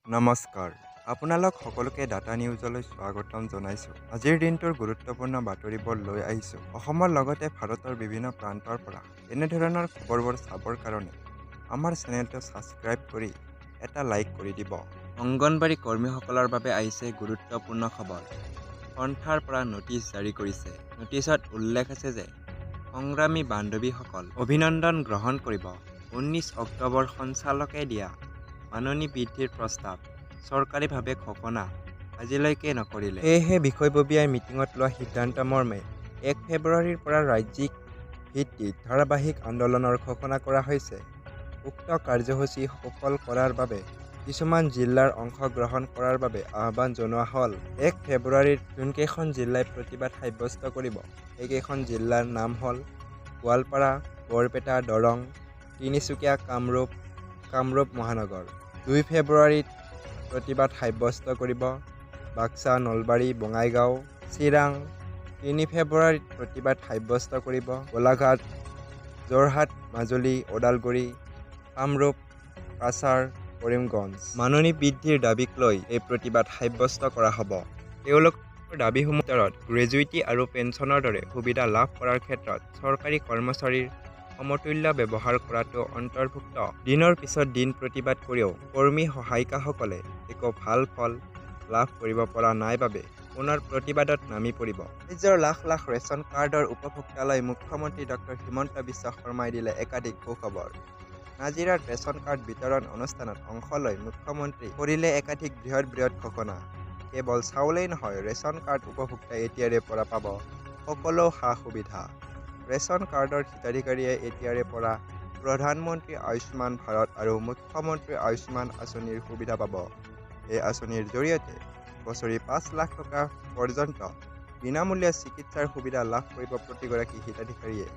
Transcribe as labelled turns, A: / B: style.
A: নমস্কাৰ, আপোনালোক সকলোকে ডাটা নিউজলৈ স্বাগতম জনাইছোঁ। আজিৰ দিনটোৰ গুৰুত্বপূৰ্ণ বাতৰিবোৰ লৈ আহিছোঁ। অসমৰ লগতে ভাৰতৰ বিভিন্ন প্ৰান্তৰ পৰা এনেধৰণৰ খবৰবোৰ চাবৰ কাৰণে আমাৰ চেনেলটো ছাবস্ক্ৰাইব কৰি এটা লাইক কৰি দিব। অংগনবাড়ী কৰ্মীসকলৰ বাবে আহিছে গুৰুত্বপূৰ্ণ খবৰ। সন্থাৰ পৰা নটিচ জাৰি কৰিছে। নটিচত উল্লেখ আছে যে সংগ্ৰামী বান্ধৱীসকল অভিনন্দন গ্ৰহণ কৰিব। 19 অক্টোবৰ সঞ্চালকে দিয়া মাননী বৃদ্ধিৰ প্ৰস্তাৱ চৰকাৰীভাৱে ঘোষণা আজিলৈকে নকৰিলে। সেয়েহে বিষয়ববীয়াই মিটিঙত লোৱা সিদ্ধান্ত মৰ্মে 1 ফেব্ৰুৱাৰীৰ পৰা ৰাজ্যিক ভিত্তিত ধাৰাবাহিক আন্দোলনৰ ঘোষণা কৰা হৈছে। উক্ত কাৰ্যসূচী সফল কৰাৰ বাবে কিছুমান জিলাৰ অংশগ্ৰহণ কৰাৰ বাবে আহ্বান জনোৱা হ'ল। 1 ফেব্ৰুৱাৰীত যোনকেইখন জিলাই প্ৰতিবাদ সাব্যস্ত কৰিব সেইকেইখন জিলাৰ নাম হ'ল গোৱালপাৰা, বৰপেটা, দৰং, তিনিচুকীয়া, কামৰূপ মহানগৰ। 2 ফেব্ৰুৱাৰীত প্ৰতিবাদ সাব্যস্ত কৰিব বাক্সা, নলবাৰী, বঙাইগাঁও, চিৰাং। 3 ফেব্ৰুৱাৰীত প্ৰতিবাদ সাব্যস্ত কৰিব গোলাঘাট, যোৰহাট, মাজুলী, ওদালগুৰি, কামৰূপ, কাছাৰ, কৰিমগঞ্জ। মাননী বৃদ্ধিৰ দাবীক লৈ এই প্ৰতিবাদ সাব্যস্ত কৰা হ'ব। তেওঁলোকৰ দাবীসমূহৰ ভিতৰত গ্ৰেজুইটি আৰু পেঞ্চনৰ দৰে সুবিধা লাভ কৰাৰ ক্ষেত্ৰত চৰকাৰী কৰ্মচাৰীৰ সমতুল্য ব্যৱহাৰ কৰাটো অন্তৰ্ভুক্ত। দিনৰ পিছত দিন প্ৰতিবাদ কৰিও কৰ্মী সহায়িকাসকলে একো ভাল ফল লাভ কৰিব পৰা নাই বাবে পুনৰ প্ৰতিবাদত নামি পৰিব। ৰাজ্যৰ লাখ লাখ ৰেচন কাৰ্ডৰ উপভোক্তালৈ মুখ্যমন্ত্ৰী ডক্টৰ হিমন্ত বিশ্ব শৰ্মাই দিলে একাধিক সুখবৰ। নাজিৰাত ৰেচন কাৰ্ড বিতৰণ অনুষ্ঠানত অংশ লৈ মুখ্যমন্ত্ৰী কৰিলে একাধিক বৃহৎ ঘোষণা। কেৱল চাউলেই নহয়, ৰেচন কাৰ্ড উপভোক্তাই এতিয়াৰে পৰা পাব সকলো সা-সুবিধা। ৰেচন কাৰ্ডৰ হিতাধিকাৰীয়ে এতিয়াৰে পৰা প্ৰধানমন্ত্ৰী আয়ুষ্মান ভাৰত আৰু মুখ্যমন্ত্ৰী আয়ুষ্মান আঁচনিৰ সুবিধা পাব। এই আঁচনিৰ জৰিয়তে বছৰি 5 লাখ টকা পৰ্যন্ত বিনামূলীয়া চিকিৎসাৰ সুবিধা লাভ কৰিব প্ৰতিগৰাকী হিতাধিকাৰীয়ে।